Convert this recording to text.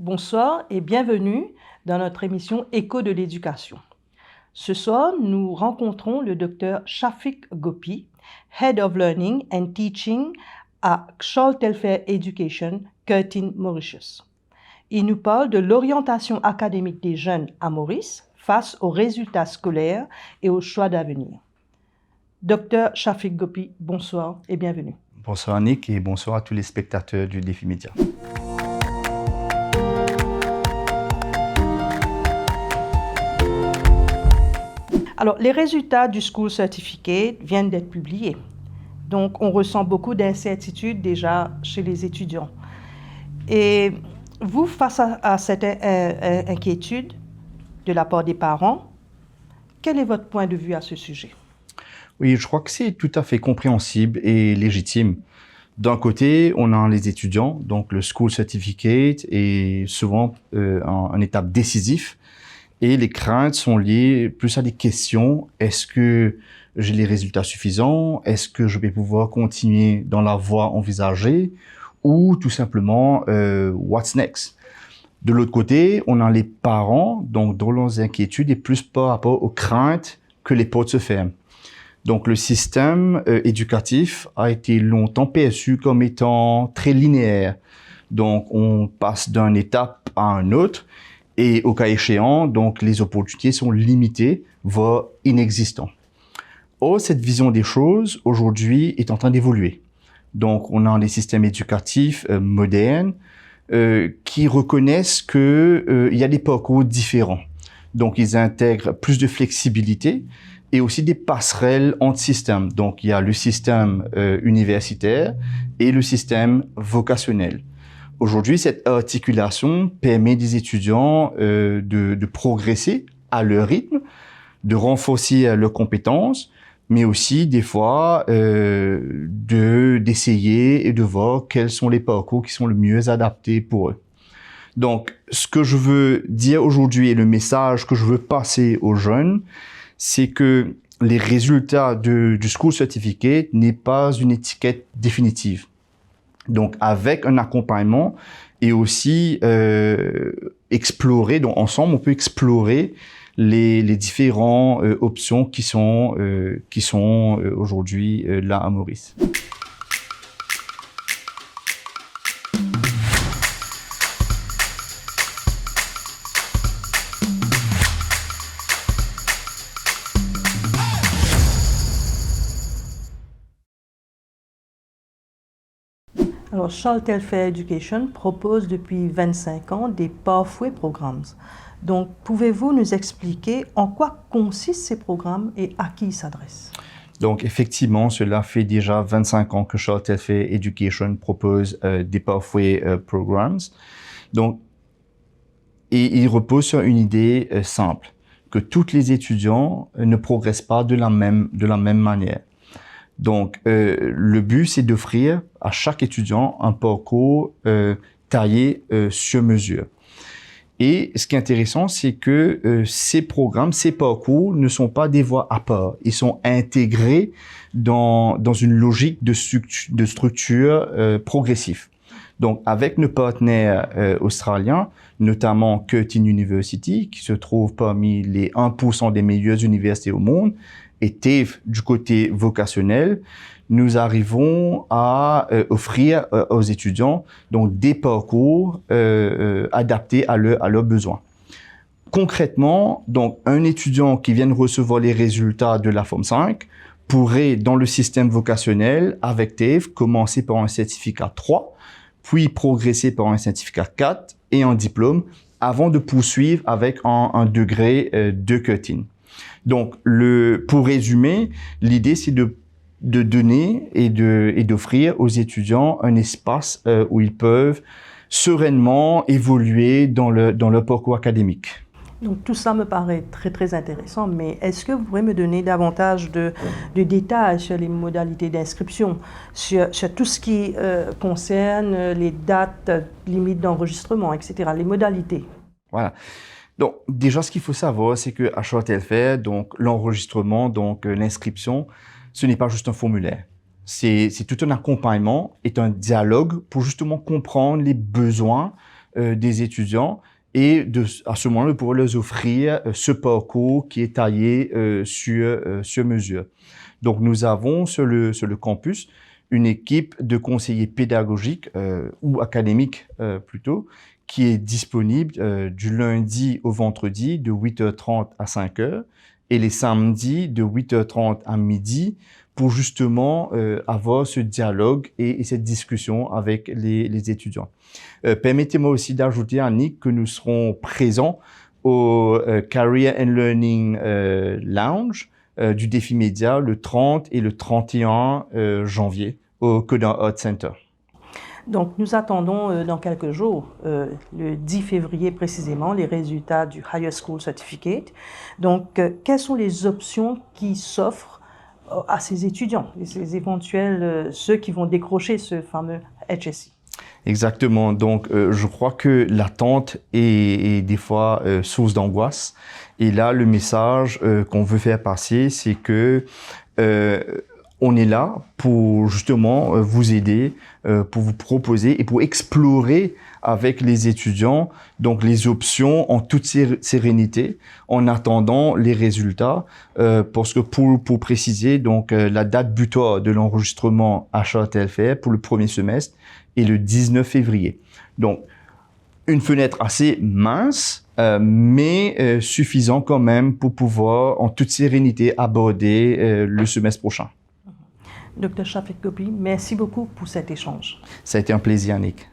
Bonsoir et bienvenue dans notre émission Écho de l'éducation. Ce soir, nous rencontrons le Dr Shafiq Gopi, Head of Learning and Teaching à Charles Telfair Education, Curtin, Mauritius. Il nous parle de l'orientation académique des jeunes à Maurice face aux résultats scolaires et aux choix d'avenir. Dr Shafiq Gopi, bonsoir et bienvenue. Bonsoir Nick et bonsoir à tous les spectateurs du Défi Média. Alors, les résultats du School Certificate viennent d'être publiés. Donc, on ressent beaucoup d'incertitude déjà chez les étudiants. Et vous, face à cette inquiétude de la part des parents, quel est votre point de vue à ce sujet? Oui, je crois que c'est tout à fait compréhensible et légitime. D'un côté, on a les étudiants, donc le School Certificate est souvent une étape décisive. Et les craintes sont liées plus à des questions. Est-ce que j'ai les résultats suffisants? Est-ce que je vais pouvoir continuer dans la voie envisagée? Ou tout simplement, what's next? De l'autre côté, on a les parents, donc dont leurs inquiétudes est plus par rapport aux craintes que les portes se ferment. Donc le système éducatif a été longtemps perçu comme étant très linéaire. Donc on passe d'une étape à une autre. Et au cas échéant, donc, les opportunités sont limitées, voire inexistantes. Or, cette vision des choses, aujourd'hui, est en train d'évoluer. Donc, on a des systèmes éducatifs modernes qui reconnaissent qu'il y a des parcours différents. Donc, ils intègrent plus de flexibilité et aussi des passerelles entre systèmes. Donc, il y a le système universitaire et le système vocationnel. Aujourd'hui, cette articulation permet des étudiants de progresser à leur rythme, de renforcer leurs compétences, mais aussi des fois d'essayer et de voir quels sont les parcours qui sont le mieux adaptés pour eux. Donc, ce que je veux dire aujourd'hui et le message que je veux passer aux jeunes, c'est que les résultats du School Certificate n'est pas une étiquette définitive. Donc, avec un accompagnement et aussi explorer, donc ensemble, on peut explorer les différentes options qui sont aujourd'hui là à Maurice. Alors, Charles Telfair Education propose depuis 25 ans des Pathway Programs. Donc, pouvez-vous nous expliquer en quoi consistent ces programmes et à qui ils s'adressent? Donc, effectivement, cela fait déjà 25 ans que Charles Telfair Education propose des Pathway Programs. Donc, et il repose sur une idée simple, que tous les étudiants ne progressent pas de la même manière. Donc, le but, c'est d'offrir à chaque étudiant un parcours taillé sur mesure. Et ce qui est intéressant, c'est que ces programmes, ces parcours ne sont pas des voies à part. Ils sont intégrés dans une logique de structure progressive. Donc, avec nos partenaires australiens, notamment Curtin University, qui se trouve parmi les 1% des meilleures universités au monde, et TAFE du côté vocationnel, nous arrivons à offrir aux étudiants donc des parcours adaptés à leurs besoins. Concrètement, donc un étudiant qui vient de recevoir les résultats de la Forme 5 pourrait, dans le système vocationnel, avec TAFE, commencer par un certificat 3, puis progresser par un certificat 4 et un diplôme, avant de poursuivre avec un degré de Curtin. Donc, pour résumer, l'idée, c'est de donner et d'offrir aux étudiants un espace où ils peuvent sereinement évoluer dans leur parcours académique. Donc, tout ça me paraît très, très intéressant, mais est-ce que vous pourriez me donner davantage de détails sur les modalités d'inscription, sur tout ce qui concerne les dates limites d'enregistrement, etc., les modalités? Voilà. Donc, déjà, ce qu'il faut savoir, c'est qu'à Charles Telfair, donc, l'enregistrement, donc, l'inscription, ce n'est pas juste un formulaire. C'est tout un accompagnement et un dialogue pour justement comprendre les besoins des étudiants et à ce moment-là, pour leur offrir ce parcours qui est taillé sur mesure. Donc, nous avons sur le campus une équipe de conseillers pédagogiques ou académiques plutôt, qui est disponible du lundi au vendredi de 8h30 à 5h et les samedis de 8h30 à midi pour justement avoir ce dialogue et cette discussion avec les étudiants. Permettez-moi aussi d'ajouter, Annick, que nous serons présents au Career and Learning Lounge du Défi Média le 30 et le 31 janvier au Codin Art Center. Donc, nous attendons dans quelques jours, le 10 février précisément, les résultats du Higher School Certificate. Donc, quelles sont les options qui s'offrent à ces étudiants, ces éventuels, ceux qui vont décrocher ce fameux HSC? Exactement. Donc, je crois que l'attente est des fois source d'angoisse. Et là, le message qu'on veut faire passer, c'est que on est là pour justement vous aider, pour vous proposer et pour explorer avec les étudiants donc les options en toute sérénité en attendant les résultats. Parce que pour préciser, donc la date butoir de l'enregistrement HATLFR pour le premier semestre est le 19 février. Donc, une fenêtre assez mince, mais suffisant quand même pour pouvoir en toute sérénité aborder le semestre prochain. Dr. Shafik Gopi, merci beaucoup pour cet échange. Ça a été un plaisir, Nick.